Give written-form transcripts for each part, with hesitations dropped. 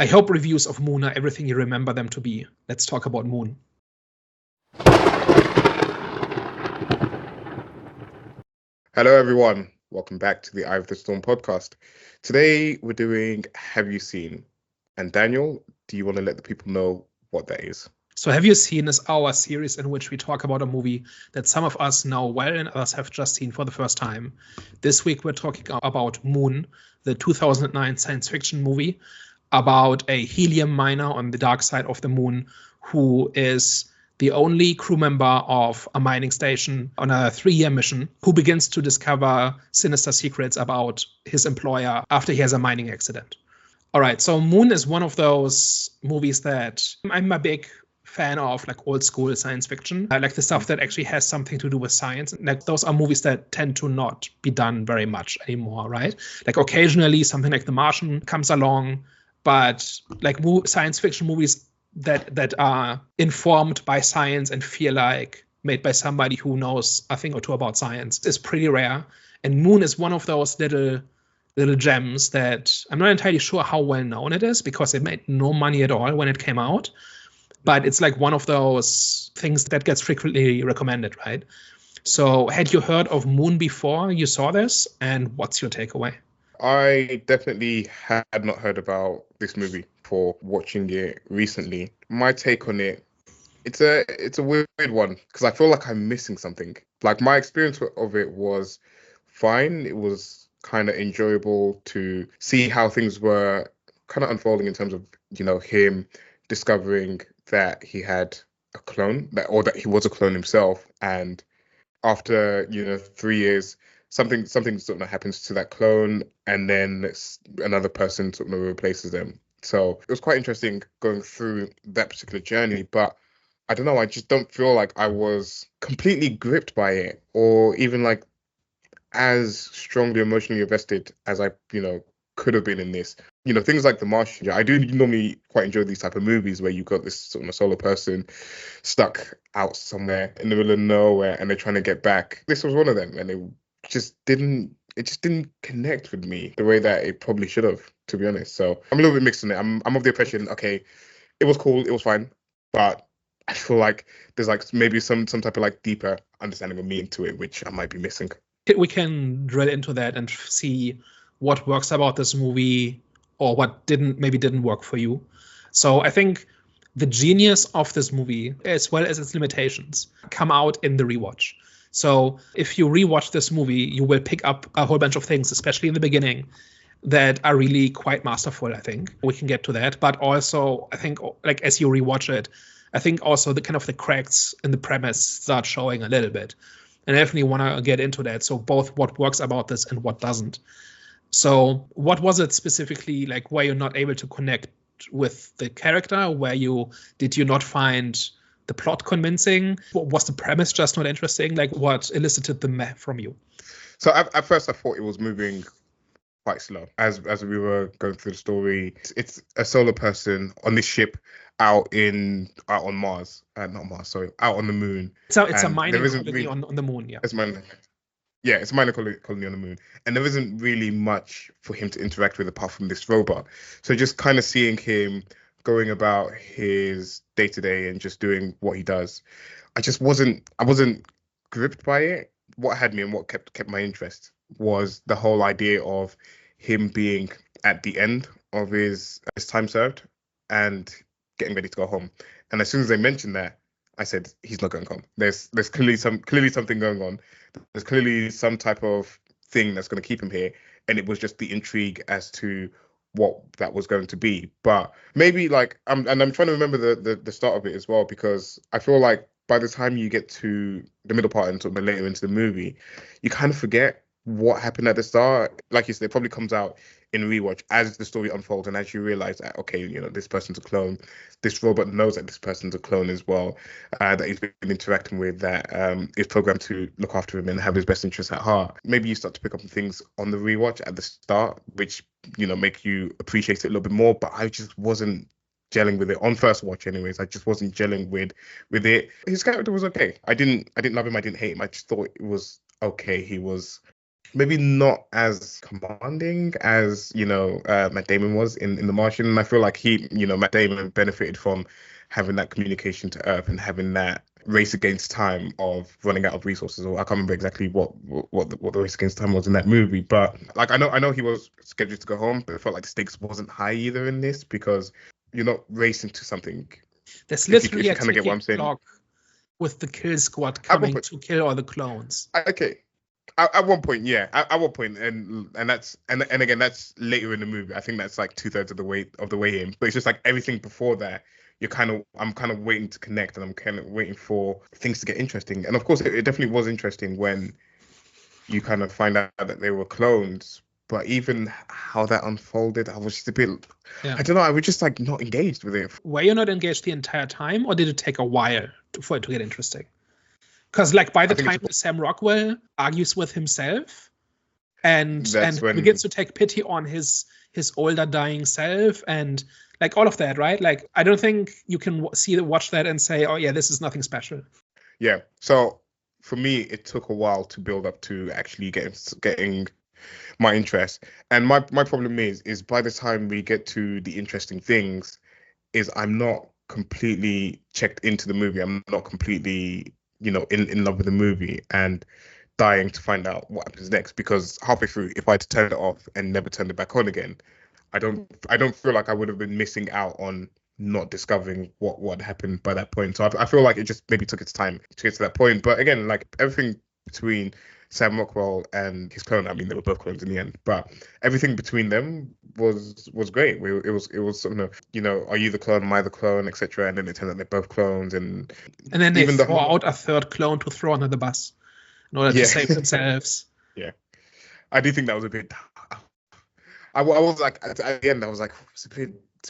I hope reviews of Moon are everything you remember them to be. Let's talk about Moon. Hello, everyone. Welcome back to the Eye of the Storm podcast. Today, we're doing Have You Seen? And Daniel, do you want to let the people know what that is? So Have You Seen is our series in which we talk about a movie that some of us know well and others have just seen for the first time. This week, we're talking about Moon, the 2009 science fiction movie about a helium miner on the dark side of the moon who is the only crew member of a mining station on a 3-year mission, who begins to discover sinister secrets about his employer after he has a mining accident. All right, so Moon is one of those movies that I'm a big fan of, like old school science fiction. I like the stuff that actually has something to do with science. Like those are movies that tend to not be done very much anymore, right? Like occasionally something like The Martian comes along, but like science fiction movies that are informed by science and feel like made by somebody who knows a thing or two about science is pretty rare. And Moon is one of those little gems that I'm not entirely sure how well known it is, because it made no money at all when it came out. But it's like one of those things that gets frequently recommended, right? So had you heard of Moon before you saw this? And what's your takeaway? I definitely had not heard about this movie before watching it recently. My take on it, it's a weird one because I feel like I'm missing something. Like my experience of it was fine. It was kind of enjoyable to see how things were kind of unfolding in terms of, him discovering that he had a clone, that he was a clone himself, and after 3 years, something sort of happens to that clone, and then another person sort of replaces them. So it was quite interesting going through that particular journey, but I don't know, I just don't feel like I was completely gripped by it, or even like as strongly emotionally invested as I could have been in this. Things like The Martian. I do normally quite enjoy these type of movies where you've got this sort of a solo person stuck out somewhere in the middle of nowhere and they're trying to get back. This was one of them, and it just didn't connect with me the way that it probably should have, to be honest. So I'm a little bit mixed on it. I'm of the impression, okay, it was cool, it was fine, but I feel like there's like maybe some type of like deeper understanding of meaning to it, which I might be missing. We can drill into that and see what works about this movie or what didn't work for you. So I think the genius of this movie, as well as its limitations, come out in the rewatch. So if you rewatch this movie, you will pick up a whole bunch of things, especially in the beginning, that are really quite masterful, I think. We can get to that. But also, I think, like, as you rewatch it, I think also the kind of the cracks in the premise start showing a little bit. And I definitely want to get into that. So both what works about this and what doesn't. So what was it specifically, like, were you not able to connect with the character? Did you not find the plot convincing? Was the premise just not interesting? Like, what elicited the meh from you? So at first I thought it was moving quite slow as we were going through the story. It's a solo person on this ship out on Mars, not Mars, sorry, out on the moon. So it's a mining colony on the moon, yeah. It's a mining colony on the moon, and there isn't really much for him to interact with apart from this robot. So just kind of seeing him going about his day to day and just doing what he does, I wasn't gripped by it. What had me and what kept my interest was the whole idea of him being at the end of his time served and getting ready to go home. And as soon as they mentioned that, I said, he's not going home. There's clearly something going on. There's clearly some type of thing that's going to keep him here. And it was just the intrigue as to what that was going to be. But maybe like I'm trying to remember the start of it as well, because I feel like by the time you get to the middle part and sort of later into the movie, you kind of forget what happened at the start. Like you said, it probably comes out in rewatch as the story unfolds and as you realize that, okay, this person's a clone. This robot knows that this person's a clone as well, that he's been interacting with, that is programmed to look after him and have his best interests at heart. Maybe you start to pick up things on the rewatch at the start, which, make you appreciate it a little bit more. But I just wasn't gelling with it on first watch anyways. I just wasn't gelling with it. His character was okay. I didn't love him, I didn't hate him. I just thought it was okay. He was maybe not as commanding as Matt Damon was in The Martian. And I feel like Matt Damon benefited from having that communication to Earth and having that race against time of running out of resources. Or I can't remember exactly what the race against time was in that movie, but like I know he was scheduled to go home, but it felt like the stakes wasn't high either in this because you're not racing to something. There's If literally you a kind of get what I'm ticking saying. clock with the kill squad At one coming point, to kill all the clones. okay. At one point, yeah. At one point, and that's and again that's later in the movie. I think that's like 2/3 of the way in. But it's just like everything before that. I'm kind of waiting to connect, and I'm kind of waiting for things to get interesting. And of course, it definitely was interesting when you kind of find out that they were clones. But even how that unfolded, I was just a bit. Yeah. I don't know. I was just like not engaged with it. Were you not engaged the entire time, or did it take a while for it to get interesting? Because like by the time Sam Rockwell argues with himself and begins to take pity on his older dying self and like all of that, right? Like I don't think you can watch that and say, oh yeah, this is nothing special. Yeah. So for me, it took a while to build up to actually getting my interest. And my problem is by the time we get to the interesting things, is I'm not completely checked into the movie. I'm not completely in love with the movie and dying to find out what happens next, because halfway through, if I had to turn it off and never turned it back on again, I don't feel like I would have been missing out on not discovering what happened by that point. So I feel like it just maybe took its time to get to that point. But again, like everything between Sam Rockwell and his clone, I mean, they were both clones in the end, but everything between them was great. It was sort of, are you the clone, am I the clone, etc. And then it turns out they're both clones, and then they throw out a third clone to throw under the bus in order to save themselves. Yeah, I do think that was a bit. I was like at the end, I was like, it's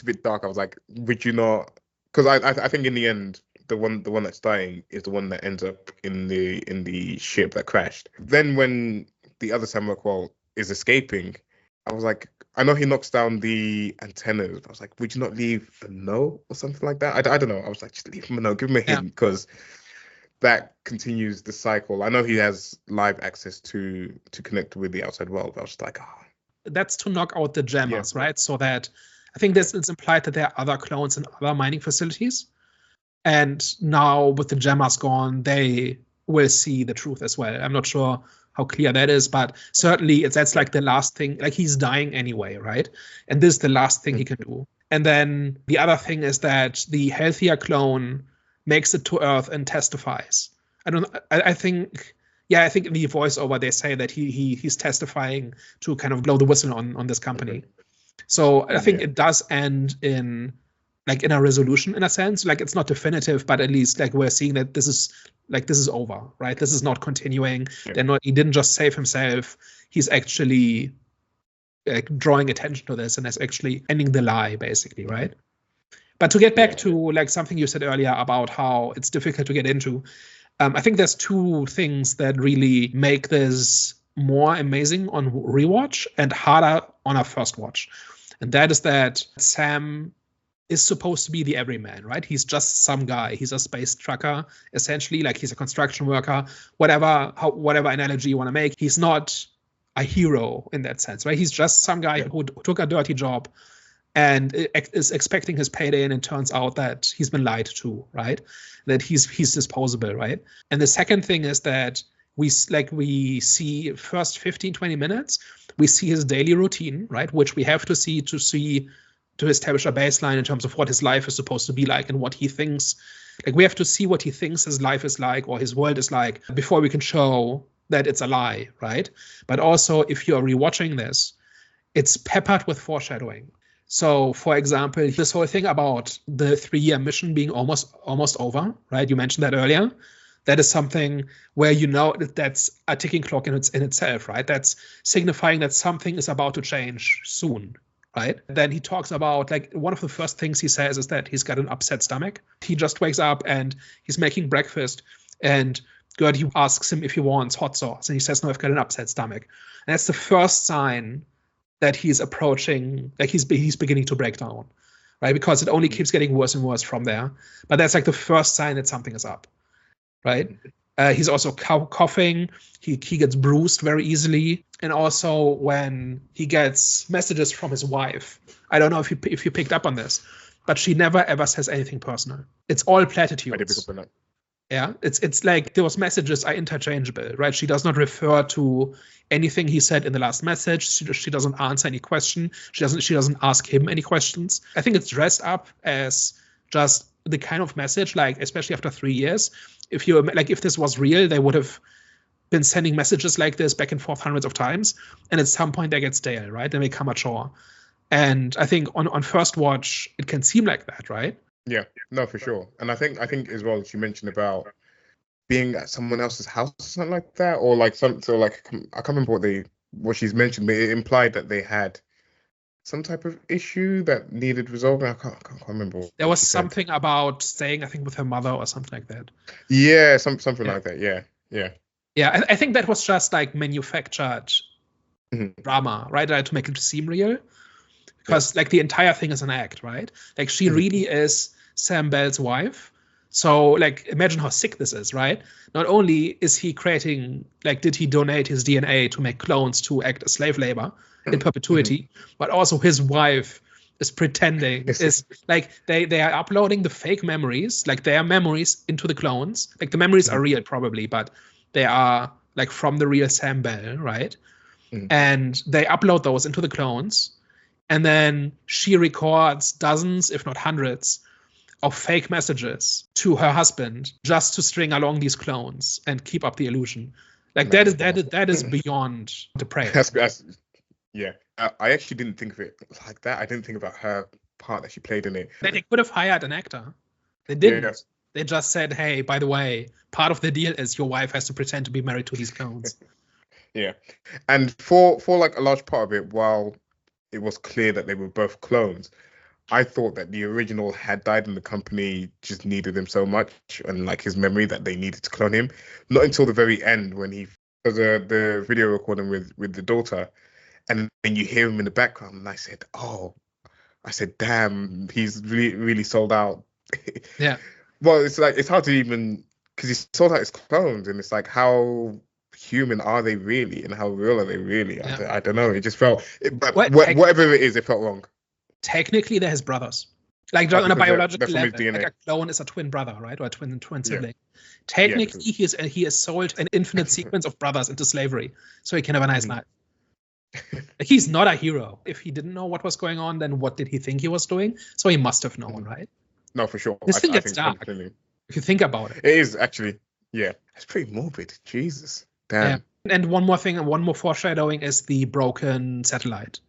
a bit dark. I was like, would you not? Because I think in the end, the one that's dying is the one that ends up in the ship that crashed. Then when the other Sam Rockwell is escaping, I was like, I know he knocks down the antennas, but I was like, would you not leave a note or something like that? I don't know. I was like, just leave him a note, give him a hint, because that continues the cycle. I know he has live access to connect with the outside world, but I was just like, oh. That's to knock out the jammers, right? So that I think it's implied that there are other clones in other mining facilities. And now with the jammers gone, they will see the truth as well. I'm not sure how clear that is, but certainly that's like the last thing. Like he's dying anyway, right? And this is the last thing he can do. And then the other thing is that the healthier clone makes it to Earth and testifies. I think in the voiceover they say that he's testifying to kind of blow the whistle on this company. So I think it does end in a resolution in a sense. Like it's not definitive, but at least like we're seeing that this is over, right? This is not continuing. He didn't just save himself. He's actually drawing attention to this and is actually ending the lie, basically, right? But to get back to like something you said earlier about how it's difficult to get into, I think there's two things that really make this more amazing on rewatch and harder on a first watch. And that is that Sam is supposed to be the everyman, right? He's just some guy. He's a space trucker, essentially. Like he's a construction worker, whatever analogy you want to make. He's not a hero in that sense, right? He's just some guy who took a dirty job and is expecting his payday, and it turns out that he's been lied to, right? That he's disposable, right? And the second thing is that we see first 15, 20 minutes, we see his daily routine, right? Which we have to see to establish a baseline in terms of what his life is supposed to be like and what he thinks. Like we have to see what he thinks his life is like or his world is like before we can show that it's a lie, right? But also, if you're rewatching this, it's peppered with foreshadowing. So, for example, this whole thing about the 3-year mission being almost over, right? You mentioned that earlier. That is something where that's a ticking clock in itself, right? That's signifying that something is about to change soon, right? Then he talks about, like, one of the first things he says is that he's got an upset stomach. He just wakes up and he's making breakfast, and Gertie asks him if he wants hot sauce, and he says, no, I've got an upset stomach. And that's the first sign that he's approaching, like he's beginning to break down, right? Because it only keeps getting worse and worse from there. But that's like the first sign that something is up, right? He's also coughing. He gets bruised very easily. And also when he gets messages from his wife, I don't know if you picked up on this, but she never ever says anything personal. It's all platitudes. I did pick up on that. Yeah, it's like those messages are interchangeable, right? She does not refer to anything he said in the last message. She doesn't answer any question. She doesn't ask him any questions. I think it's dressed up as just the kind of message, like especially after 3 years, if this was real, they would have been sending messages like this back and forth hundreds of times, and at some point they get stale, right? They become a chore. And I think on first watch it can seem like that, right? Yeah, no, for sure. And I think as well, she mentioned about being at someone else's house or something like that, or like some, so like I can't remember what she's mentioned, but it implied that they had some type of issue that needed resolving. I can't remember. There was something about staying, I think, with her mother or something like that. Yeah, something like that. Yeah. Yeah, I think that was just like manufactured drama, right? To make it seem real. Because like the entire thing is an act, right? Like she really is Sam Bell's wife. So like imagine how sick this is, right? Not only is he creating, like, did he donate his DNA to make clones to act as slave labor in perpetuity, but also his wife is pretending, is like they are uploading the fake memories, like their memories into the clones. Like the memories are real probably, but they are like from the real Sam Bell, right? And they upload those into the clones. And then she records dozens, if not hundreds, of fake messages to her husband just to string along these clones and keep up the illusion. Like that is beyond depraved. Yeah. I actually didn't think of it like that. I didn't think about her part that she played in it. They could have hired an actor. They didn't. Yeah. They just said, hey, by the way, part of the deal is your wife has to pretend to be married to these clones. Yeah. And for like a large part of it, while it was clear that they were both clones, I thought that the original had died and the company just needed him so much and like his memory that they needed to clone him. Not until the very end when he does the video recording with the daughter, and then you hear him in the background, and I said, damn, he's really, really sold out. Yeah. Well, it's like, it's hard to even, because he's sold out his clones, and it's like, how human are they really, and how real are they really? Yeah. I don't know. It just felt, whatever it is, it felt wrong. Technically, they're his brothers. Like on a biological level, like a clone is a twin brother, right, or a twin sibling. Technically, he has sold an infinite sequence of brothers into slavery, so he can have a nice life. He's not a hero. If he didn't know what was going on, then what did he think he was doing? So he must have known, right? No, for sure. This thing gets dark. If you think about it. It is actually, yeah. It's pretty morbid. Jesus. Damn. Yeah. And one more thing, and one more foreshadowing is the broken satellite.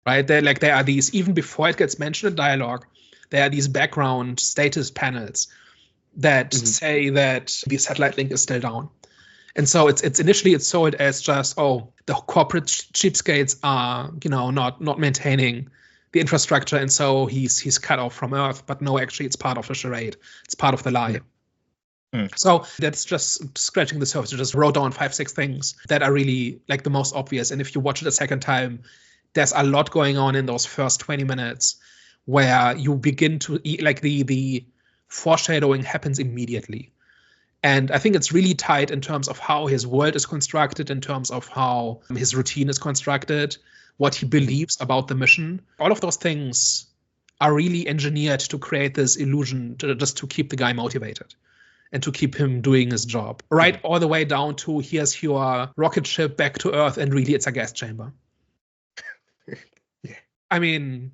Right? There are these, even before it gets mentioned in dialogue, there are these background status panels that say that the satellite link is still down. And so it's initially sold as just, the corporate cheapskates are, not maintaining the infrastructure, and so he's cut off from Earth. But no, actually, it's part of the charade. It's part of the lie. So that's just scratching the surface. I just wrote down 5-6 things that are really like the most obvious. And if you watch it a second time, there's a lot going on in those first 20 minutes where you begin to like the foreshadowing happens immediately. And I think it's really tight in terms of how his world is constructed, in terms of how his routine is constructed, what he believes about the mission. All of those things are really engineered to create this illusion just to keep the guy motivated and to keep him doing his job. Right all the way down to, here's your rocket ship back to Earth, and really it's a gas chamber. Yeah. I mean,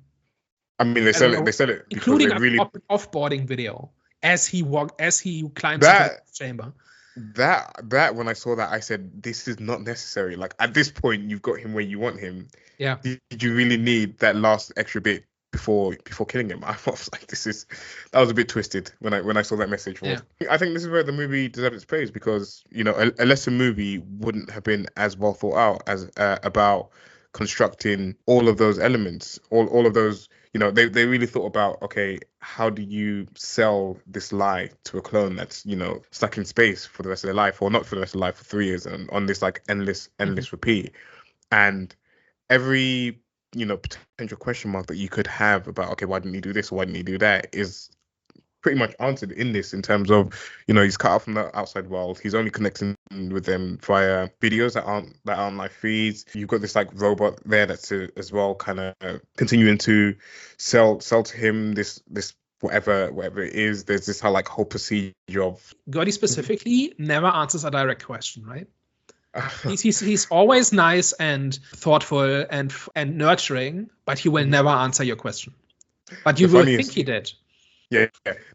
they sell it, including a really offboarding video as he climbs into the chamber. That when I saw that, I said, this is not necessary. Like, at this point, you've got him where you want him. Yeah. Did you really need that last extra bit before killing him? I was like, that was a bit twisted when I saw that message. Yeah. I think this is where the movie deserves its praise, because a lesser movie wouldn't have been as well thought out as about constructing all of those elements, all of those. They really thought about, okay, how do you sell this lie to a clone that's stuck in space for the rest of their life, or not for the rest of their life, for 3 years, and on this like endless repeat. And every potential question mark that you could have about, okay, why didn't you do this, or why didn't you do that, is pretty much answered in this in terms of, he's cut out from the outside world. He's only connecting with them via videos that aren't live feeds. You've got this like robot there that's as well kind of continuing to sell to him this whatever it is. There's this whole procedure of Gordy specifically never answers a direct question, right? He's always nice and thoughtful and nurturing, but he will never answer your question. But you will think he did. Yeah.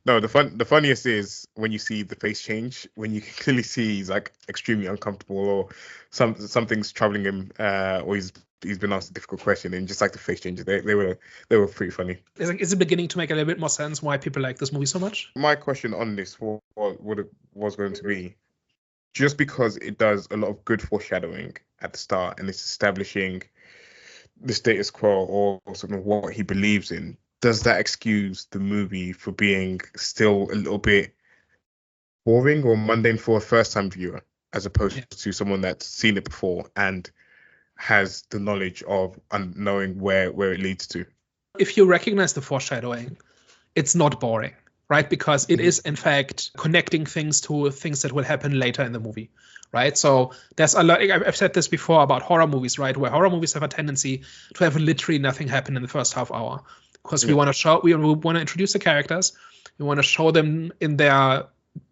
No, the funniest is when you see the face change, when you can clearly see he's like extremely uncomfortable or something's troubling him, or he's been asked a difficult question, and just like the face changes, they were pretty funny. Is it beginning to make a little bit more sense why people like this movie so much? My question on this was going to be, just because it does a lot of good foreshadowing at the start and it's establishing the status quo or sort of what he believes in, does that excuse the movie for being still a little bit boring or mundane for a first-time viewer, as opposed to someone that's seen it before and has the knowledge of knowing where it leads to? If you recognize the foreshadowing, it's not boring, right? Because it is, in fact, connecting things to things that will happen later in the movie, right? So there's a lot. I've said this before about horror movies, right? Where horror movies have a tendency to have literally nothing happen in the first half hour. Because we want to introduce the characters, we want to show them in their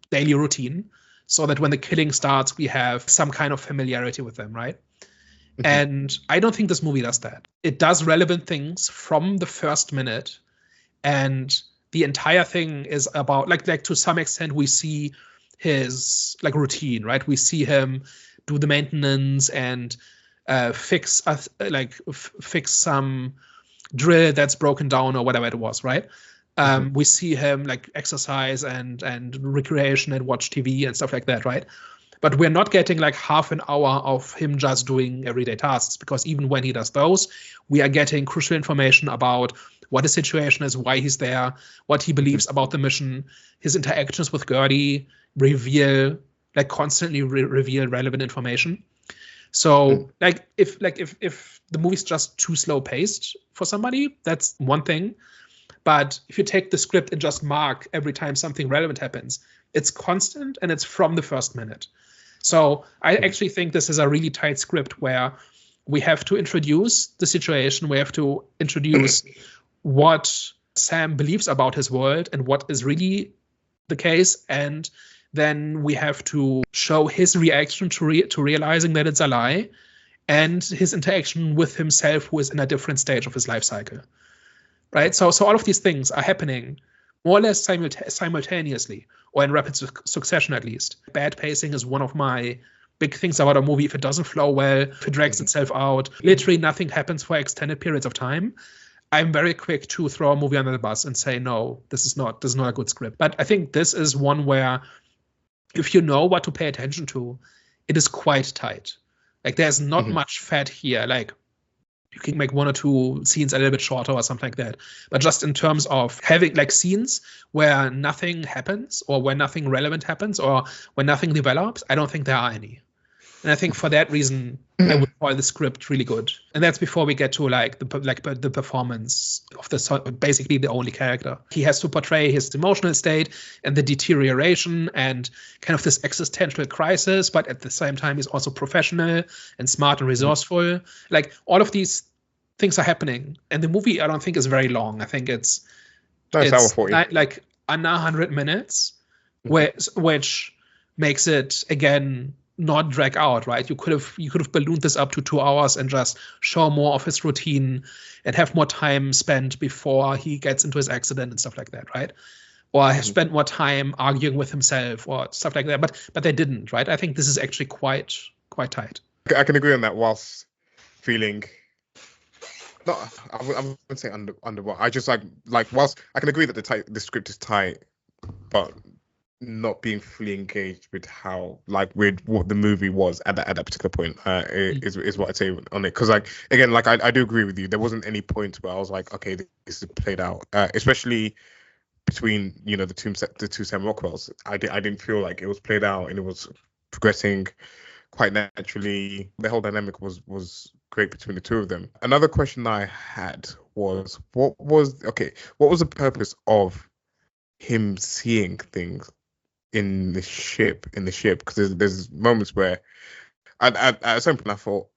daily routine, so that when the killing starts, we have some kind of familiarity with them, right? Mm-hmm. And I don't think this movie does that. It does relevant things from the first minute, and the entire thing is about like to some extent we see his like routine, right? We see him do the maintenance and fix some drill that's broken down or whatever it was, right? We see him like exercise and recreation and watch TV and stuff like that, right? But we're not getting like half an hour of him just doing everyday tasks, because even when he does those, we are getting crucial information about what the situation is, why he's there, what he believes about the mission, his interactions with Gertie constantly reveal relevant information. So if the movie's just too slow paced for somebody, that's one thing. But if you take the script and just mark every time something relevant happens, it's constant and it's from the first minute. So I actually think this is a really tight script where we have to introduce the situation, we have to introduce what Sam believes about his world and what is really the case, and then we have to show his reaction to realizing that it's a lie, and his interaction with himself, who is in a different stage of his life cycle, right? So all of these things are happening more or less simultaneously, or in rapid succession at least. Bad pacing is one of my big things about a movie. If it doesn't flow well, if it drags itself out, literally nothing happens for extended periods of time, I'm very quick to throw a movie under the bus and say, no, this is not a good script. But I think this is one where, if you know what to pay attention to, it is quite tight. Like there's not much fat here. Like you can make one or two scenes a little bit shorter or something like that. But just in terms of having like scenes where nothing happens or where nothing relevant happens or when nothing develops, I don't think there are any. And I think for that reason, I would call the script really good. And that's before we get to the performance of basically the only character. He has to portray his emotional state and the deterioration and kind of this existential crisis, but at the same time, he's also professional and smart and resourceful. Like all of these things are happening. And the movie, I don't think, is very long. I think it's hour 40. Like under 100 minutes, which makes it, again, not drag out, right? You could have ballooned this up to 2 hours and just show more of his routine and have more time spent before he gets into his accident and stuff like that, right? Or have spent more time arguing with himself or stuff like that. But they didn't, right? I think this is actually quite tight. I can agree on that, whilst feeling no, I wouldn't say under. I just like whilst I can agree that the script is tight, but not being fully engaged with with what the movie was at that particular point is what I'd say on it. Because I do agree with you. There wasn't any point where I was like, okay, this is played out, especially between the two Sam Rockwells. I didn't feel like it was played out and it was progressing quite naturally. The whole dynamic was great between the two of them. Another question I had was what was the purpose of him seeing things in the ship because there's moments where at a certain point I thought,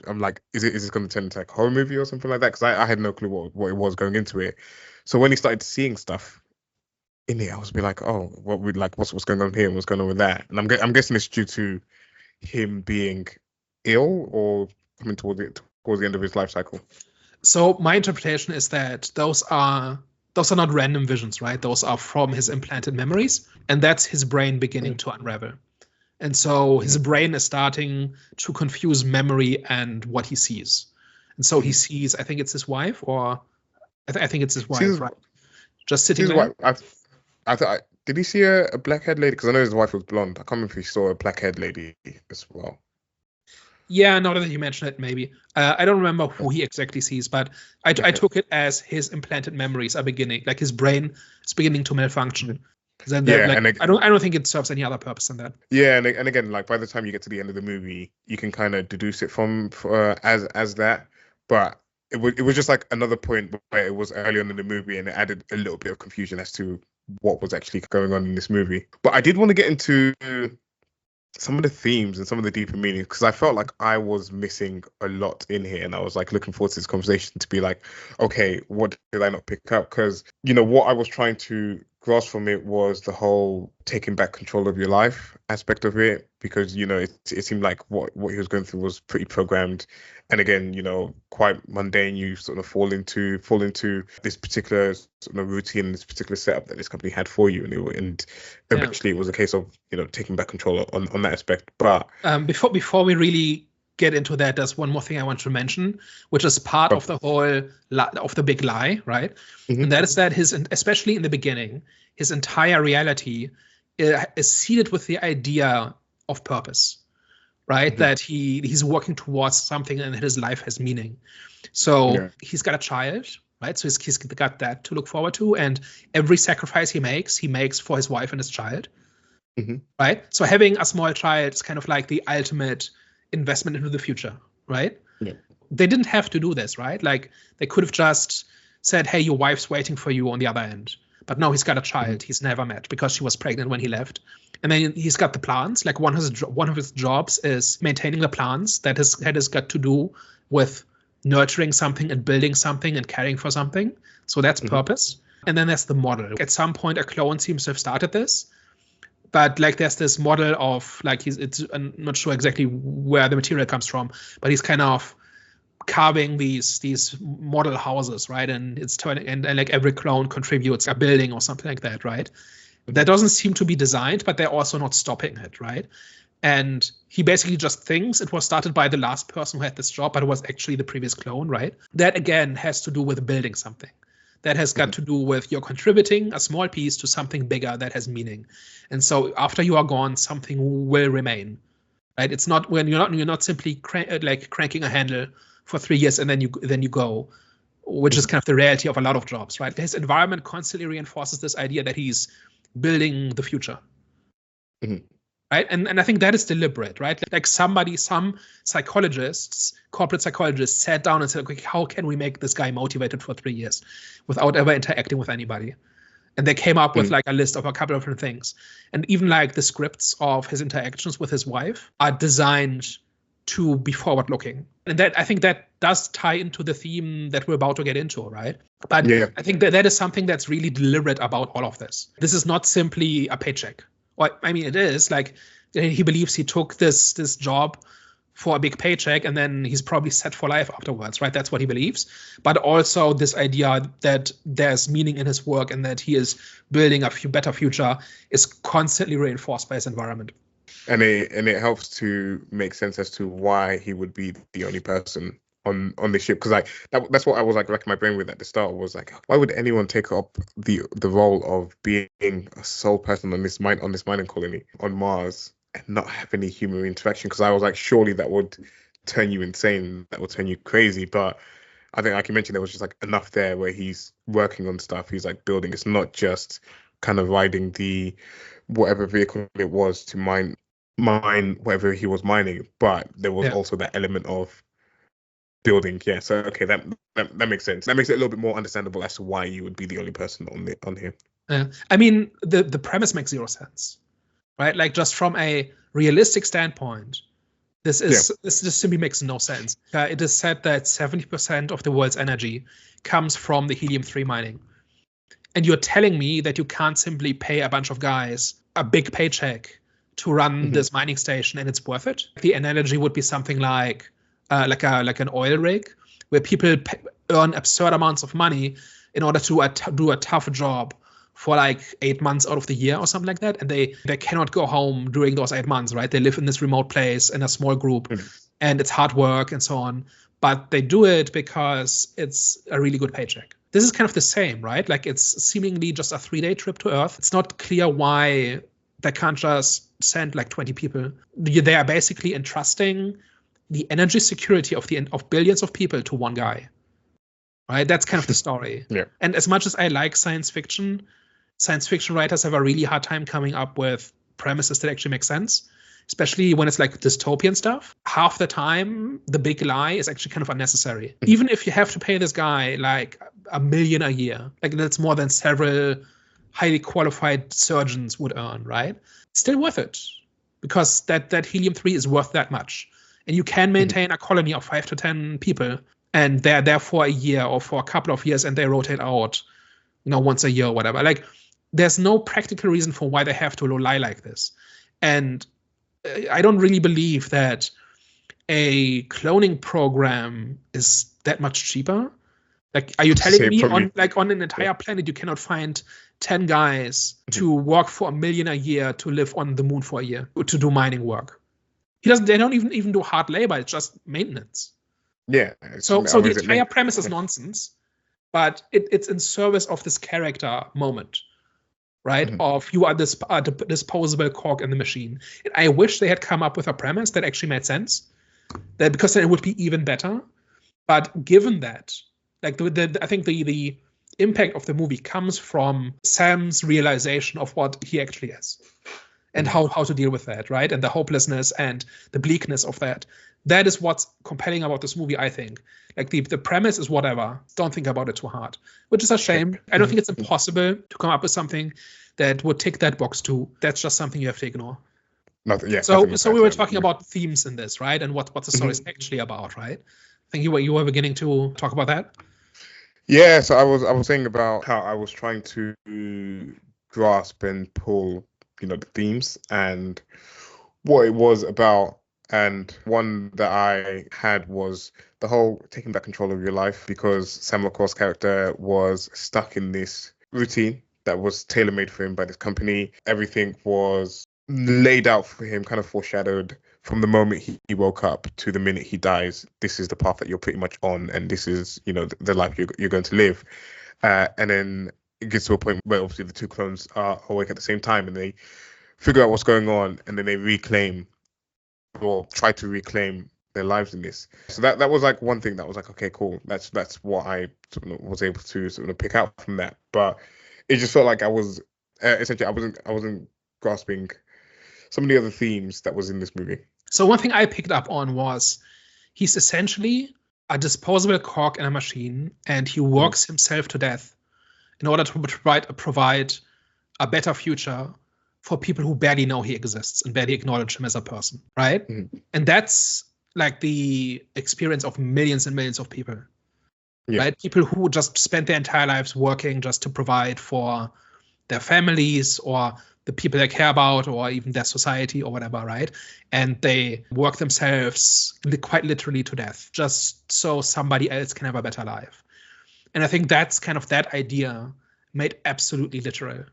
I'm like, is this going to turn into like a horror movie or something like that? Because I had no clue what it was going into it. So when he started seeing stuff in it, I was be like, oh, what's going on here and what's going on with that? And I'm guessing it's due to him being ill or coming towards the end of his life cycle. So my interpretation is that those are not random visions, right? Those are from his implanted memories, and that's his brain beginning to unravel. And so his brain is starting to confuse memory and what he sees. And so he sees, I think it's his wife, or I think it's his wife, right? Just sitting there. I thought, did he see a black-haired lady? Because I know his wife was blonde. I can't remember if he saw a black-haired lady as well. Yeah, now that you mention it, maybe. I don't remember who he exactly sees, but I took it as his implanted memories are beginning, like his brain is beginning to malfunction. Then I don't think it serves any other purpose than that. Yeah, and again, like by the time you get to the end of the movie, you can kind of deduce it from as that. But it was just like another point where it was early on in the movie, and it added a little bit of confusion as to what was actually going on in this movie. But I did want to get into some of the themes and some of the deeper meanings, because I felt like I was missing a lot in here, and I was like looking forward to this conversation to be like, okay, what did I not pick up? Because what I was trying to grasp from it was the whole taking back control of your life aspect of it, because it seemed like what he was going through was pretty programmed, and again, quite mundane. You sort of fall into this particular sort of routine, this particular setup that this company had for you, and eventually it was a case of taking back control on that aspect. But before we really get into that, there's one more thing I want to mention, which is part of the whole of the big lie, right? Mm-hmm. And that is that especially in the beginning, his entire reality is seeded with the idea of purpose, right? Mm-hmm. That he's working towards something and his life has meaning. So he's got a child, right? So he's got that to look forward to, and every sacrifice he makes for his wife and his child, mm-hmm. right? So having a small child is kind of like the ultimate investment into the future, right? Yeah. They didn't have to do this, right? Like they could have just said, hey, your wife's waiting for you on the other end. But no, he's got a child he's never met because she was pregnant when he left. And then he's got the plants. Like one of his jobs is maintaining the plants. That has got to do with nurturing something and building something and caring for something. So that's purpose. And then there's the model. At some point, a clone seems to have started this. But like there's this model of like I'm not sure exactly where the material comes from, but he's kind of carving these model houses, right? And it's turning and like every clone contributes a building or something like that, right? That doesn't seem to be designed, but they're also not stopping it, right? And he basically just thinks it was started by the last person who had this job, but it was actually the previous clone, right? That again has to do with building something. That has got to do with you're contributing a small piece to something bigger that has meaning. And so after you are gone, something will remain, right? It's not when you're not simply cranking a handle for 3 years and then you go, which is kind of the reality of a lot of jobs, right? His environment constantly reinforces this idea that he's building the future. Mm-hmm. Right. And I think that is deliberate, right? Like some psychologists, corporate psychologists sat down and said, okay, how can we make this guy motivated for 3 years without ever interacting with anybody? And they came up with like a list of a couple of different things. And even like the scripts of his interactions with his wife are designed to be forward looking. And that I think that does tie into the theme that we're about to get into, right? But I think that is something that's really deliberate about all of this. This is not simply a paycheck. Well, I mean, it is like he believes he took this job for a big paycheck and then he's probably set for life afterwards, right? That's what he believes. But also this idea that there's meaning in his work and that he is building a better future is constantly reinforced by his environment. And it helps to make sense as to why he would be the only person on the ship, because that's what I was like racking my brain with at the start, was like, why would anyone take up the role of being a sole person on this mining colony on Mars and not have any human interaction? Because I was like, surely that would turn you insane, that would turn you crazy. But I think, like you mentioned, there was just like enough there where he's working on stuff, he's like building. It's not just kind of riding the whatever vehicle it was to mine whatever he was mining, but there was also that element of building. Yeah, so okay, that makes sense. That makes it a little bit more understandable as to why you would be the only person on here. I mean, the premise makes zero sense, right? Like, just from a realistic standpoint, this just simply makes no sense. It is said that 70% of the world's energy comes from the helium-3 mining. And you're telling me that you can't simply pay a bunch of guys a big paycheck to run this mining station and it's worth it? The analogy would be something like an oil rig, where people earn absurd amounts of money in order to do a tough job for like 8 months out of the year or something like that, and they cannot go home during those 8 months, right? They live in this remote place in a small group, and it's hard work and so on, but they do it because it's a really good paycheck. This is kind of the same, right? Like, it's seemingly just a 3-day trip to Earth. It's not clear why they can't just send like 20 people. They are basically entrusting the energy security of billions of people to one guy, right? That's kind of the story. Yeah. And as much as I like science fiction writers have a really hard time coming up with premises that actually make sense, especially when it's like dystopian stuff. Half the time, the big lie is actually kind of unnecessary. Even if you have to pay this guy like $1 million a year, like that's more than several highly qualified surgeons would earn, right? It's still worth it, because that helium-3 is worth that much. And you can maintain a colony of 5 to 10 people, and they're there for a year or for a couple of years, and they rotate out, once a year or whatever. Like, there's no practical reason for why they have to lie like this. And I don't really believe that a cloning program is that much cheaper. Like, are you telling me on an entire planet you cannot find 10 guys to work for $1 million a year to live on the moon for a year to do mining work? They don't even do hard labor. It's just maintenance. Yeah. So the entire premise is nonsense, but it's in service of this character moment, right? Of you are this disposable cog in the machine. And I wish they had come up with a premise that actually made sense, because then it would be even better. But given that, like, I think the impact of the movie comes from Sam's realization of what he actually is, and how to deal with that, right? And the hopelessness and the bleakness of that. That is what's compelling about this movie, I think. Like, the premise is whatever. Don't think about it too hard, which is a shame. I don't think it's impossible to come up with something that would tick that box too. That's just something you have to ignore. So we were talking about themes in this, right? And what the story is actually about, right? I think you were beginning to talk about that. Yeah, so I was saying about how I was trying to grasp and pull, the themes and what it was about. And one that I had was the whole taking back control of your life, because Sam Rockwell's character was stuck in this routine that was tailor-made for him by this company. Everything was laid out for him, kind of foreshadowed from the moment he woke up to the minute he dies. This is the path that you're pretty much on, and this is, the life you're going to live. And then it gets to a point where obviously the two clones are awake at the same time, and they figure out what's going on, and then they reclaim or try to reclaim their lives in this. So that was like one thing that was like, okay, cool. That's what I was able to sort of pick out from that. But it just felt like I was essentially I wasn't grasping some of the other themes that was in this movie. So one thing I picked up on was he's essentially a disposable cog in a machine, and he works himself to death in order to provide a better future for people who barely know he exists and barely acknowledge him as a person, right? And that's like the experience of millions and millions of people, right? People who just spend their entire lives working just to provide for their families or the people they care about, or even their society or whatever, right? And they work themselves quite literally to death just so somebody else can have a better life. And I think that's kind of that idea made absolutely literal,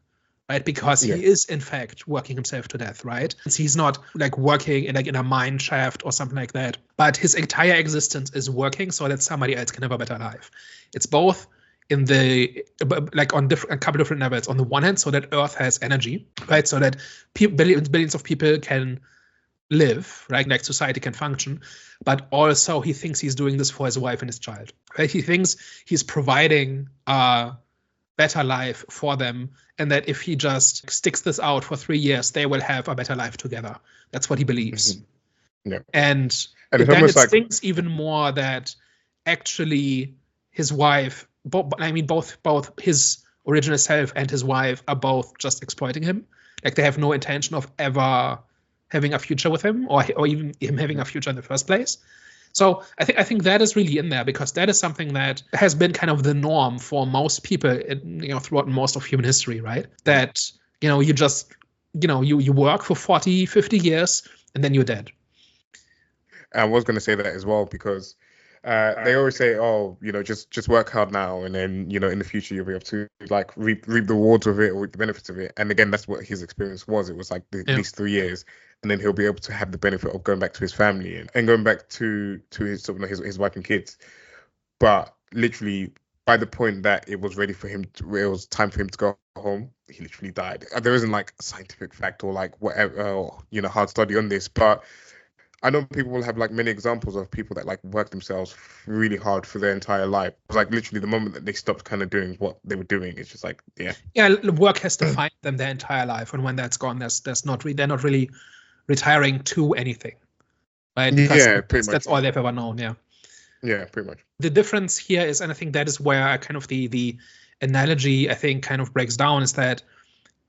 right? Because he is in fact working himself to death, right? He's not like working in a mine shaft or something like that, but his entire existence is working so that somebody else can have a better life. It's both in on a couple different levels. On the one hand, so that Earth has energy, right? So that billions of people can live, right? Like society can function. But also he thinks he's doing this for his wife and his child, right? He thinks he's providing a better life for them, and that if he just sticks this out for 3 years, they will have a better life together. That's what he believes. And then it stings even more that actually his wife, both his original self and his wife are both just exploiting him. Like they have no intention of ever having a future with him, or even him having a future in the first place. So I think that is really in there, because that is something that has been kind of the norm for most people throughout most of human history, right? That you just you work for 40, 50 years and then you're dead. I was going to say that as well, because they always say, oh, just work hard now, and then in the future you'll be able to like reap the rewards of it or the benefits of it. And again, that's what his experience was. It was like these 3 years, and then he'll be able to have the benefit of going back to his family and going back to his his wife and kids. But literally, by the point that it was ready for him, it was time for him to go home, he literally died. There isn't like a scientific fact or like whatever, hard study on this, but I know people will have like many examples of people that like work themselves really hard for their entire life. It's like literally the moment that they stopped kind of doing what they were doing, it's just like, work has defined them their entire life, and when that's gone, they're not really retiring to anything, right? Because that's all they've ever known. Yeah, pretty much. The difference here is, and I think that is where kind of the analogy I think kind of breaks down, is that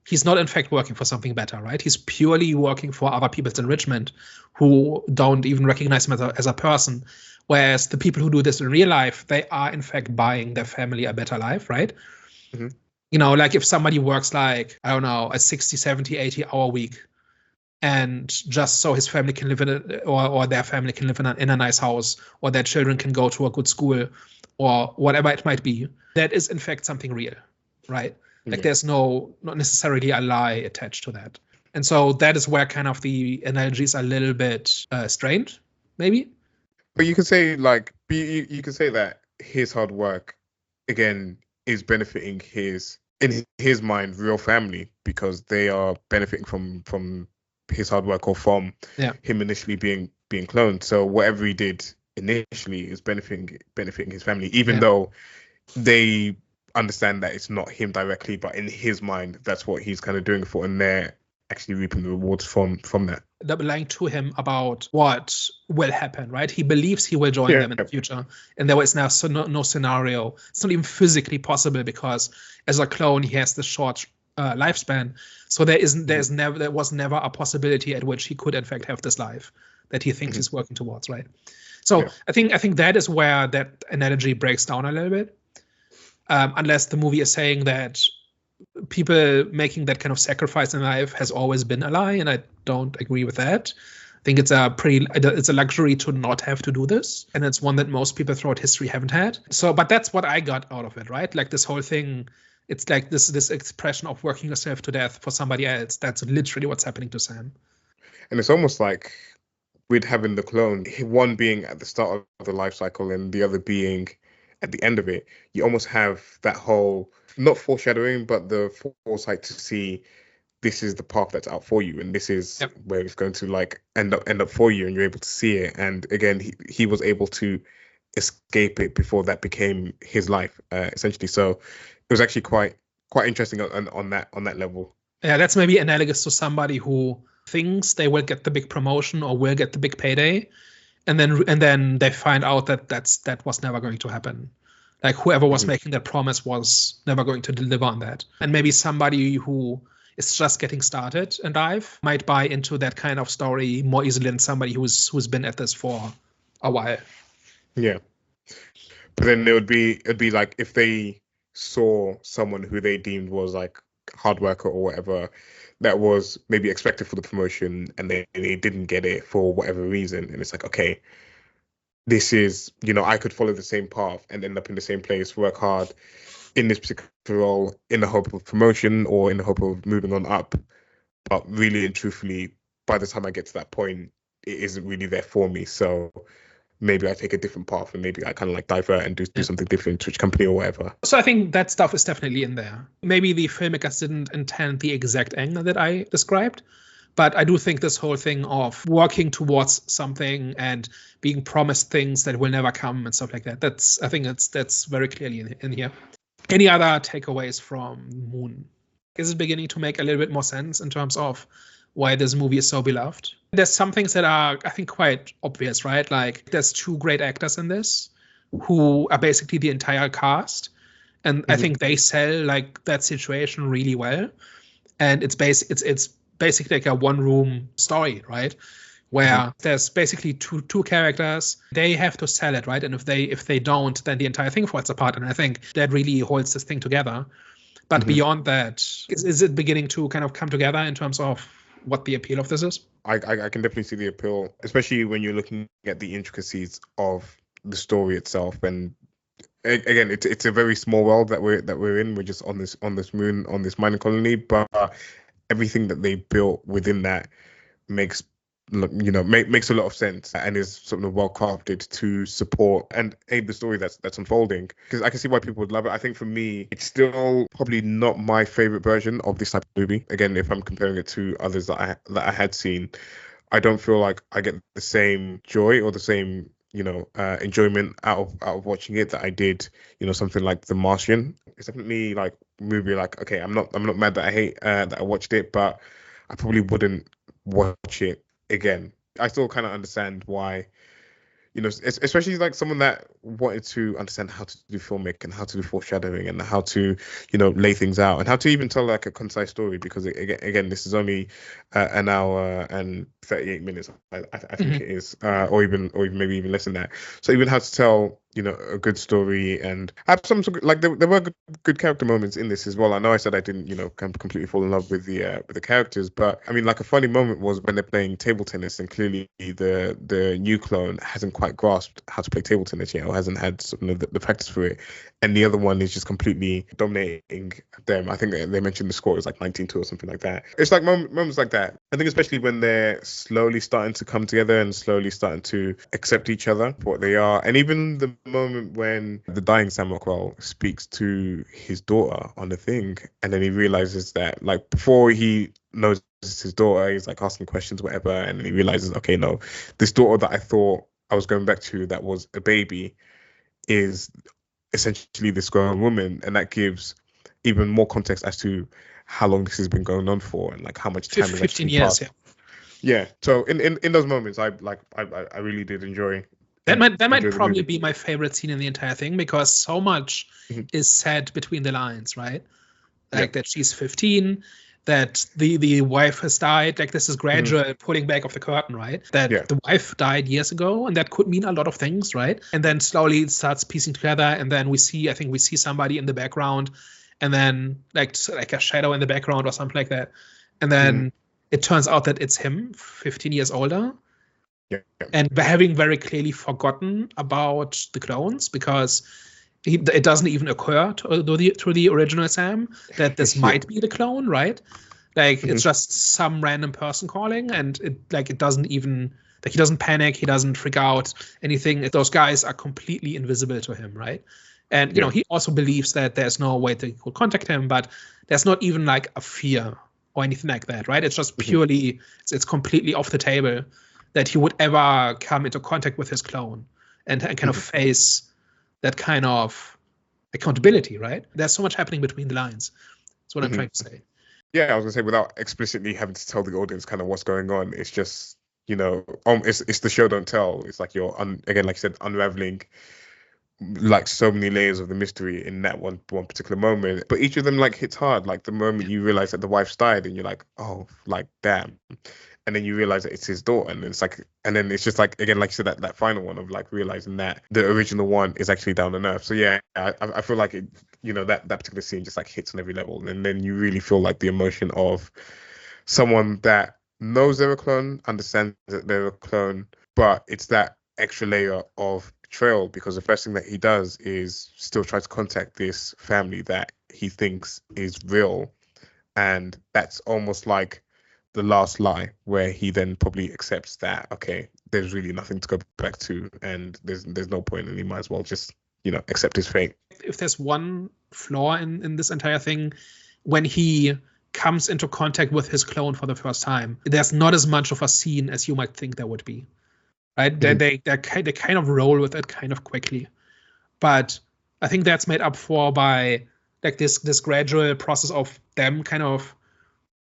he's not in fact working for something better, right? He's purely working for other people's enrichment who don't even recognize him as a person. Whereas the people who do this in real life, they are in fact buying their family a better life, right? Mm-hmm. Like if somebody works like, I don't know, a 60, 70, 80 hour week, and just so his family can live or their family can live in a nice house, or their children can go to a good school, or whatever it might be, that is in fact something real, right? Like there's not necessarily a lie attached to that. And so that is where kind of the analogies are a little bit strained, maybe. But you could say you could say that his hard work, again, is benefiting in his mind, real family, because they are benefiting from his hard work, or from him initially being cloned. So whatever he did initially is benefiting his family, even though they understand that it's not him directly, but in his mind, that's what he's kind of doing it for, and they're actually reaping the rewards from that. They're lying to him about what will happen, right? He believes he will join them in the future, and there is now no scenario. It's not even physically possible, because as a clone, he has the short lifespan. So there was never a possibility at which he could in fact have this life that he thinks he's working towards, right? So I think that is where that analogy breaks down a little bit. Unless the movie is saying that people making that kind of sacrifice in life has always been a lie, and I don't agree with that. I think it's a luxury to not have to do this, and it's one that most people throughout history haven't had. So, but that's what I got out of it, right? Like this whole thing, it's like this expression of working yourself to death for somebody else. That's literally what's happening to Sam. And it's almost like with having the clone, one being at the start of the life cycle and the other being at the end of it, you almost have that whole, not foreshadowing, but the foresight to see this is the path that's out for you, and this is where it's going to like end up for you, and you're able to see it. And again, he was able to escape it before that became his life, essentially. So it was actually quite interesting on that level. Yeah, that's maybe analogous to somebody who thinks they will get the big promotion or will get the big payday, and then they find out that was never going to happen. Like whoever was making that promise was never going to deliver on that. And maybe somebody who is just getting started in life might buy into that kind of story more easily than somebody who's been at this for a while. Yeah. But then it'd be like if they saw someone who they deemed was like hard worker or whatever, that was maybe expected for the promotion, and they didn't get it for whatever reason, and it's like, okay, this is, I could follow the same path and end up in the same place, work hard in this particular role in the hope of promotion or in the hope of moving on up, but really and truthfully, by the time I get to that point, it isn't really there for me. So maybe I take a different path, and maybe I kind of like divert and do something different, switch company or whatever. So I think that stuff is definitely in there. Maybe the filmmakers didn't intend the exact angle that I described, but I do think this whole thing of working towards something and being promised things that will never come and stuff like that, I think that's very clearly in here. Any other takeaways from Moon? Is it beginning to make a little bit more sense in terms of why this movie is so beloved? There's some things that are, I think, quite obvious, right? Like there's two great actors in this who are basically the entire cast. And I think they sell like that situation really well. And it's basically like a one-room story, right? Where there's basically two characters. They have to sell it, right? And if they don't, then the entire thing falls apart. And I think that really holds this thing together. But beyond that, is it beginning to kind of come together in terms of what the appeal of this is? I can definitely see the appeal, especially when you're looking at the intricacies of the story itself. And again, it's a very small world that we're in. We're just on this moon, on this mining colony, but everything that they built within that makes a lot of sense and is sort of well crafted to support and aid the story that's unfolding. Because I can see why people would love it. I think for me, it's still probably not my favorite version of this type of movie. Again, if I'm comparing it to others that I had seen, I don't feel like I get the same joy or the same enjoyment out of watching it that I did, something like The Martian. It's definitely like a movie like, okay, I'm not mad that that I watched it, but I probably wouldn't watch it again. I still kind of understand why, especially like someone that wanted to understand how to do filmmaking and how to do foreshadowing and how to, lay things out and how to even tell like a concise story, because again, this is only an hour and 38 minutes, I think it is, or even maybe even less than that. So even how to tell, a good story and have some sort of, like there were good character moments in this as well. I know I said I didn't, completely fall in love with the characters, but I mean, like a funny moment was when they're playing table tennis and clearly the new clone hasn't quite grasped how to play table tennis yet, or hasn't had sort of the practice for it, and the other one is just completely dominating them. I think they mentioned the score was like 19-2 or something like that. It's like moments like that. I think especially when they're slowly starting to come together and slowly starting to accept each other for what they are, and even the moment when the dying Sam Rockwell speaks to his daughter on the thing, and then he realizes that, like, before he knows it's his daughter, he's like asking questions, whatever, and then he realizes, okay, no, this daughter that I thought I was going back to that was a baby is essentially this grown woman, and that gives even more context as to how long this has been going on for and like how much time has 15 actually years, passed. Yeah. So in those moments, I really did enjoy. That might probably be my favorite scene in the entire thing, because so much is said between the lines, right? Like that she's 15, that the wife has died. Like this is gradual pulling back of the curtain, right? That the wife died years ago, and that could mean a lot of things, right? And then slowly it starts piecing together, and then we see somebody in the background, and then like a shadow in the background or something like that, and then it turns out that it's him, 15 years older. And having very clearly forgotten about the clones, because it doesn't even occur to the original Sam that this might be the clone, right? Like it's just some random person calling, and it doesn't even, like, he doesn't panic, he doesn't freak out, anything. Those guys are completely invisible to him, right? And he also believes that there's no way that he could contact him, but there's not even like a fear or anything like that, right? It's just purely it's completely off the table that he would ever come into contact with his clone and kind of face that kind of accountability, right? There's so much happening between the lines. That's what I'm trying to say. Yeah, I was gonna say, without explicitly having to tell the audience kind of what's going on, it's just, it's the show don't tell. It's like you're again, like you said, unraveling like so many layers of the mystery in that one particular moment. But each of them like hits hard. Like the moment you realize that the wife's died, and you're like, oh, like damn. And then you realize that it's his daughter, and it's like, and then it's just like, again, like you said, that final one of like realizing that the original one is actually down on Earth. So yeah, I feel like it, that particular scene just like hits on every level, and then you really feel like the emotion of someone that knows they're a clone, understands that they're a clone, but it's that extra layer of betrayal, because the first thing that he does is still try to contact this family that he thinks is real, and that's almost like the last lie, where he then probably accepts that, okay, there's really nothing to go back to, and there's no point, and he might as well just accept his fate. If there's one flaw in this entire thing, when he comes into contact with his clone for the first time, there's not as much of a scene as you might think there would be, right? They kind of roll with it kind of quickly, but I think that's made up for by like this gradual process of them kind of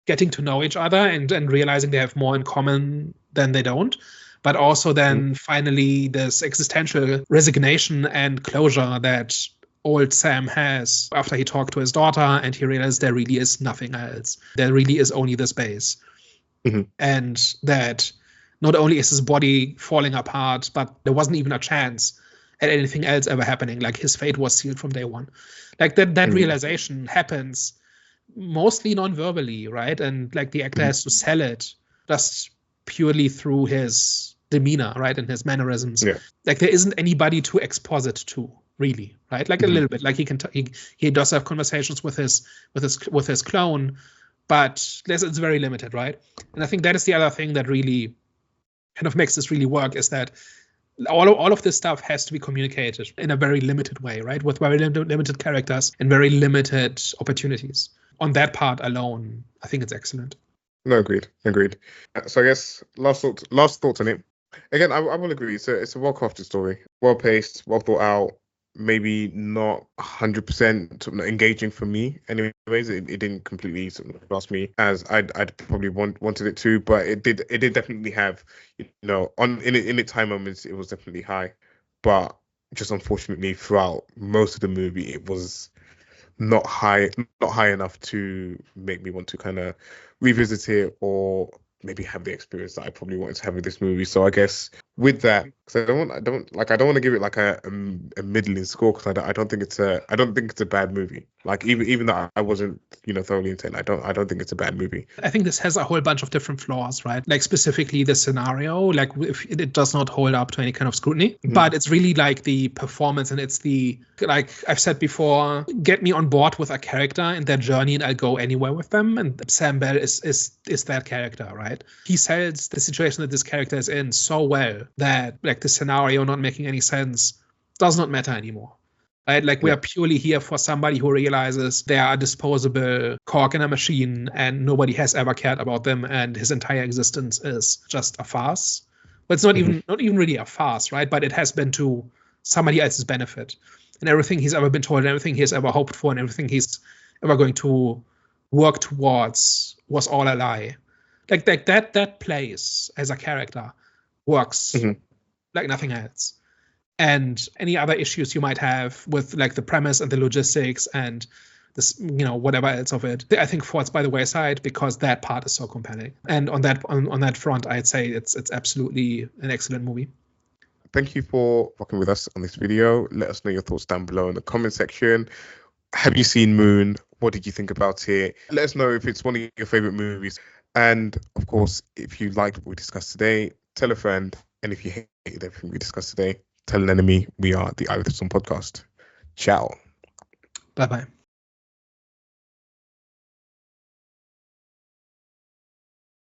getting to know each other and realizing they have more in common than they don't, but also then finally this existential resignation and closure that old Sam has after he talked to his daughter and he realized there really is nothing else. There really is only this base. And that not only is his body falling apart, but there wasn't even a chance at anything else ever happening. Like his fate was sealed from day one. Like that realization happens mostly non-verbally, right? And like the actor has to sell it just purely through his demeanor, right, and his mannerisms. Like there isn't anybody to exposit to, really, right? Like a little bit. Like he does have conversations with his clone, but it's very limited, right? And I think that is the other thing that really kind of makes this really work, is that all of this stuff has to be communicated in a very limited way, right? With very limited characters and very limited opportunities. On that part alone, I think it's excellent. No, agreed. So I guess last thoughts on it. Again, I will agree. It's a well-crafted story, well-paced, well thought out. Maybe not 100% engaging for me. Anyways, it didn't completely sort of grasp me as I'd probably wanted it to, but it did definitely have, in its high moments, it was definitely high, but just unfortunately throughout most of the movie, it was not high enough to make me want to kind of revisit it or maybe have the experience that I probably wanted to have with this movie. So I guess with that, because I don't want to give it like a middling score, because I don't think it's a bad movie. Like even though I wasn't thoroughly into it, I don't think it's a bad movie. I think this has a whole bunch of different flaws, right? Like specifically the scenario, like if it does not hold up to any kind of scrutiny, but it's really like the performance, and it's the, like I've said before, get me on board with a character and their journey and I'll go anywhere with them. And Sam Bell is that character, right? He sells the situation that this character is in so well that like the scenario not making any sense does not matter anymore. Right? Like we are purely here for somebody who realizes they are a disposable cog in a machine and nobody has ever cared about them, and his entire existence is just a farce. But it's not even really a farce, right? But it has been to somebody else's benefit. And everything he's ever been told, and everything he's ever hoped for, and everything he's ever going to work towards was all a lie. Like that place as a character works like nothing else. And any other issues you might have with like the premise and the logistics and this, whatever else of it, I think falls by the wayside because that part is so compelling. And on that front, I'd say it's absolutely an excellent movie. Thank you for rocking with us on this video. Let us know your thoughts down below in the comment section. Have you seen Moon? What did you think about it? Let us know if it's one of your favorite movies. And of course, if you liked what we discussed today, tell a friend. And if you hated everything we discussed today, tell an enemy. We are the Eye with the Sun podcast. Ciao. Bye-bye.